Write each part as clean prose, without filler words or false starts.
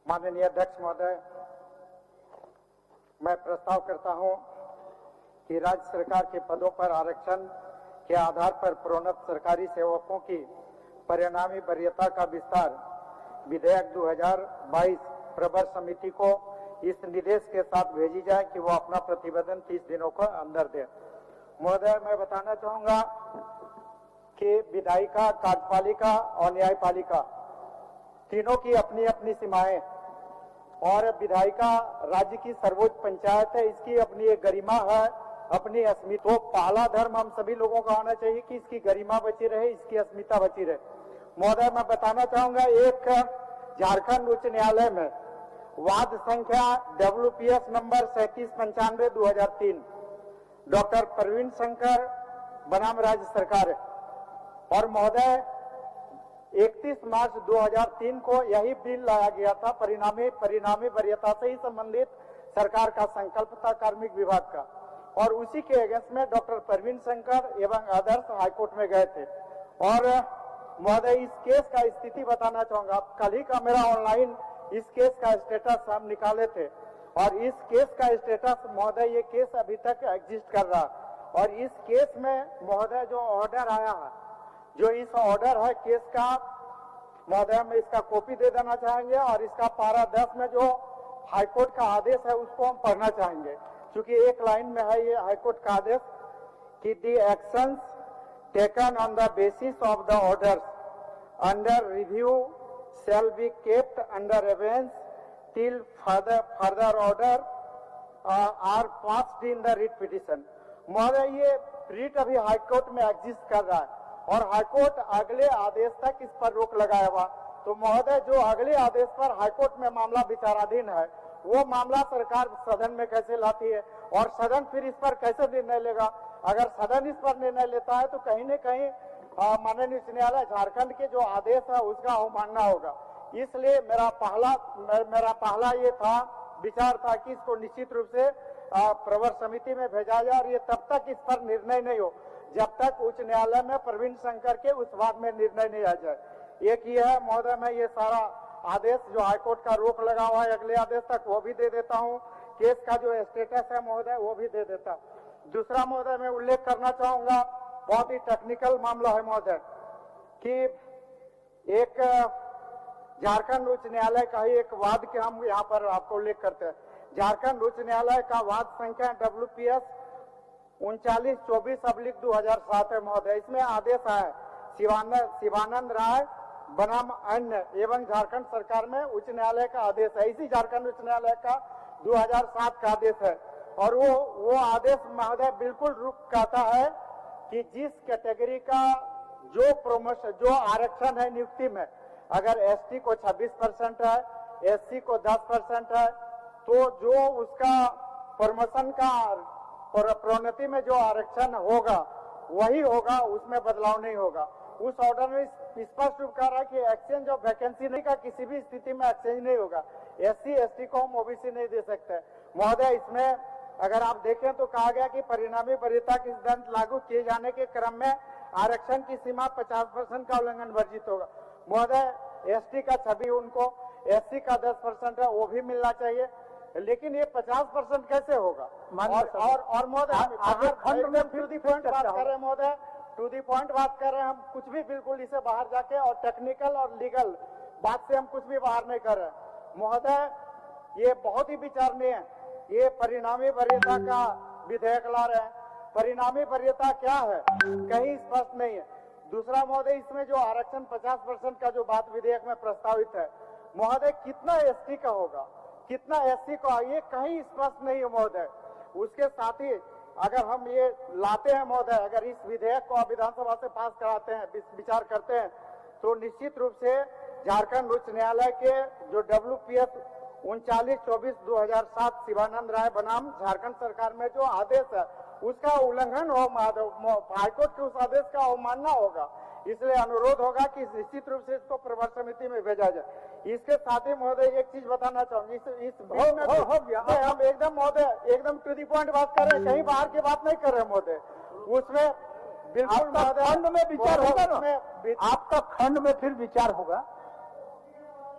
माननीय अध्यक्ष महोदय, मैं प्रस्ताव करता हूं कि राज्य सरकार के पदों पर आरक्षण के आधार पर प्रोन्नत सरकारी सेवकों की परिणामी वरीयता का विस्तार विधेयक 2022 प्रवर समिति को इस निर्देश के साथ भेजी जाए कि वो अपना प्रतिवेदन 30 दिनों को अंदर दे। महोदय, मैं बताना चाहूंगा कि विधायिका, कार्यपालिका और न्यायपालिका तीनों की अपनी अपनी सीमाएं, और विधायिका राज्य की सर्वोच्च पंचायत है, इसकी अपनी एक गरिमा है, अपनी अस्मिता। तो पहला धर्म हम सभी लोगों का होना चाहिए कि इसकी गरिमा बची रहे, इसकी अस्मिता बची रहे। महोदय, मैं बताना चाहूंगा, एक झारखंड उच्च न्यायालय में वाद संख्या WPS number 3795/2003 doctor Praveen Shankar बनाम राज्य सरकार है। और महोदय, 31 मार्च 2003 को यही बिल लाया गया था। परिणामी वरीयता से ही संबंधित सरकार का संकल्प था कार्मिक विभाग का, और उसी के अगेंस्ट में डॉक्टर प्रवीण शंकर एवं आदर्श हाईकोर्ट में गए थे। और महोदय, इस केस का स्थिति बताना चाहूंगा। कल ही का मेरा ऑनलाइन इस केस का स्टेटस हम निकाले थे, और इस केस का स्टेटस महोदय, ये केस अभी तक एग्जिस्ट कर रहा। और इस केस में महोदय जो ऑर्डर आया है, जो इस ऑर्डर है केस का, महोदय हम इसका कॉपी दे देना चाहेंगे, और इसका पारा 10 में जो हाईकोर्ट का आदेश है उसको हम पढ़ना चाहेंगे, क्योंकि एक लाइन में है ये हाईकोर्ट का आदेश कि the actions taken on the basis of the orders under review shall be kept under abeyance till further order are passed in the writ petition। महोदय, ये रिट अभी हाईकोर्ट में एग्जिस्ट कर रहा है, और हाईकोर्ट अगले आदेश तक इस पर रोक लगाया हुआ। तो महोदय, जो अगले आदेश पर हाईकोर्ट में मामला विचाराधीन है, वो मामला सरकार सदन में कैसे लाती है, और सदन फिर इस पर कैसे निर्णय लेगा? अगर सदन इस पर निर्णय लेता है तो कहीं न कहीं माननीय उच्च न्यायालय झारखंड के जो आदेश है उसका अवमानना होगा। इसलिए मेरा पहला ये था, विचार था कि इसको निश्चित रूप से प्रवर समिति में भेजा जाए, और ये तब तक इस पर निर्णय नहीं हो जब तक उच्च न्यायालय में प्रवीण शंकर के उस बात में निर्णय नहीं आ जाए। एक ये है महोदय, मैं ये सारा आदेश जो हाईकोर्ट का रोक लगा हुआ है अगले आदेश तक, वो भी दे देता हूँ। केस का जो स्टेटस है महोदय, वो भी दे देता। दूसरा महोदय, मैं उल्लेख करना चाहूंगा, बहुत ही टेक्निकल मामला है महोदय, कि एक झारखंड उच्च न्यायालय का ही एक वाद के हम यहाँ पर आपको उल्लेख करते हैं। झारखंड उच्च न्यायालय का वाद संख्या WPS 3924/2007 है महोदय। इसमें आदेश है शिवानंद राय बनाम अन्य एवं झारखंड सरकार में उच्च न्यायालय का आदेश है। इसी झारखंड उच्च न्यायालय का 2007 का आदेश है, और वो आदेश महोदय बिल्कुल कहता है कि जिस कैटेगरी का जो प्रमोशन, जो आरक्षण है नियुक्ति में, अगर ST को 26% है, SC को 10% है, तो जो उसका प्रमोशन का प्रोन्नति में जो आरक्षण होगा वही होगा, उसमें बदलाव नहीं होगा। उस ऑर्डर में स्पष्ट रूप कह रहा है कि एक्सचेंज ऑफ वैकेंसी नहीं का, किसी भी स्थिति में एक्सचेंज नहीं होगा। SC ST को हम OBC नहीं दे सकते महोदय। इसमें अगर आप देखें तो कहा गया कि परिणामी वरीयता के सिद्धांत लागू किए जाने के क्रम में आरक्षण की सीमा 50% का उल्लंघन वर्जित होगा। महोदय, ST का 26 उनको, SC का 10% है, वो भी मिलना चाहिए, लेकिन ये 50% कैसे होगा? और महोदय, खंड में टू दी पॉइंट बात कर रहे हैं महोदय, टू दी पॉइंट बात कर रहे हैं हम, कुछ भी बिल्कुल इसे बाहर जाके और टेक्निकल और लीगल बात से हम कुछ भी बाहर नहीं कर रहे महोदय। ये बहुत ही विचारणीय है। ये परिणामी वरीयता का विधेयक ला रहे हैं। परिणामी वरीयता क्या है, कहीं स्पष्ट नहीं है। दूसरा महोदय, इसमें जो आरक्षण 50% का जो बात विधेयक में प्रस्तावित है महोदय, कितना ST का होगा, कितना SC का, ये कहीं स्पष्ट नहीं है महोदय। उसके साथ ही अगर हम ये लाते हैं महोदय, अगर इस विधेयक को विधानसभा से पास कराते हैं, विचार करते हैं, तो निश्चित रूप से झारखंड उच्च न्यायालय के जो WPS 3924/2007 शिवानंद राय बनाम झारखंड सरकार में जो आदेश है उसका उल्लंघन हो, हाईकोर्ट के उस आदेश का अवमानना होगा। इसलिए अनुरोध होगा कि निश्चित रूप से इसको प्रवर समिति में भेजा जाए। इसके साथ ही महोदय एक चीज बताना चाहूंगी, इस बिल में हम एकदम महोदय एकदम टू दी पॉइंट बात कर रहे हैं, कहीं बाहर की बात नहीं कर रहे महोदय। उसमें बिल्कुल खंड में विचार होगा ना, आपका खंड में फिर विचार होगा।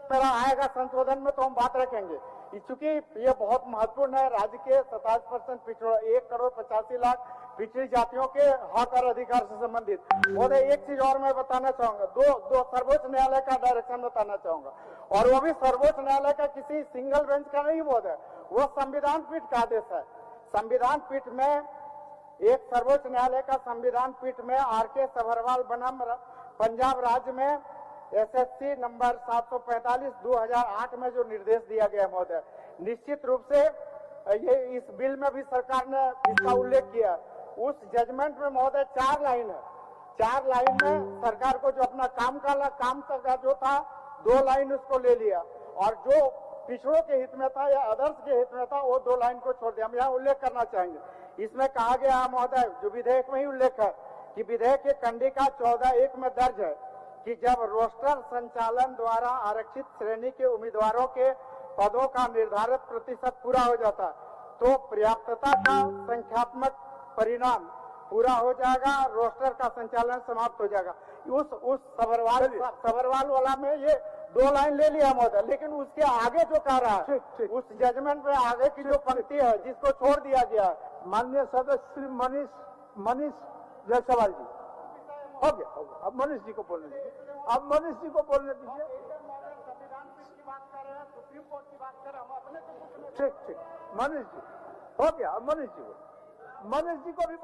तरह आएगा संशोधन में तो हम बात रखेंगे। चूंकि ये बहुत महत्वपूर्ण है, राज्य के 27% पिछड़ा 1,85,00,000 पिछड़ी जातियों के हक और अधिकार से संबंधित। महोदय एक चीज और मैं बताना चाहूंगा, दो सर्वोच्च न्यायालय का डायरेक्शन बताना चाहूंगा, और वो भी सर्वोच्च न्यायालय का किसी सिंगल बेंच का नहीं महोदय, वो संविधान पीठ का आदेश है। संविधान पीठ में एक सर्वोच्च न्यायालय का संविधान पीठ में R.K. सभरवाल बनाम पंजाब राज्य में SSC नंबर 745/2008 में जो निर्देश दिया गया महोदय, निश्चित रूप से ये इस बिल में भी सरकार ने इसका उल्लेख किया। उस जजमेंट में महोदय 4 लाइन है, 4 लाइन में सरकार को जो अपना काम का जो था 2 लाइन उसको ले लिया, और जो पिछड़ों के हित में था या अदर्स के हित में था वो 2 लाइन को छोड़ दिया। हम यहाँ उल्लेख करना चाहेंगे, इसमें कहा गया है महोदय, जो विधेयक में ही उल्लेख है कि विधेयक के कंडिका 14(1) में दर्ज है कि जब रोस्टर संचालन द्वारा आरक्षित श्रेणी के उम्मीदवारों के पदों का निर्धारित प्रतिशत पूरा हो जाता तो पर्याप्तता का संख्यात्मक परिणाम पूरा हो जाएगा, रोस्टर का संचालन समाप्त हो जाएगा। उस सभरवाल वाला में ये 2 लाइन ले लिया महोदय, लेकिन उसके आगे जो कह रहा है उस जजमेंट में आगे की जो पंक्ति है जिसको छोड़ दिया गया। माननीय सदस्य श्री मनीष जायसवाल जी, हो गया, अब मनीष जी को बोलने दीजिए, अब मनीष जी को बोलने दीजिए। संविधान पीठ की बात कर रहे हैं, सुप्रीम कोर्ट की बात कर रहे हैं, हम अपने ठीक, मनीष जी हो गया, अब मनीष जी को भी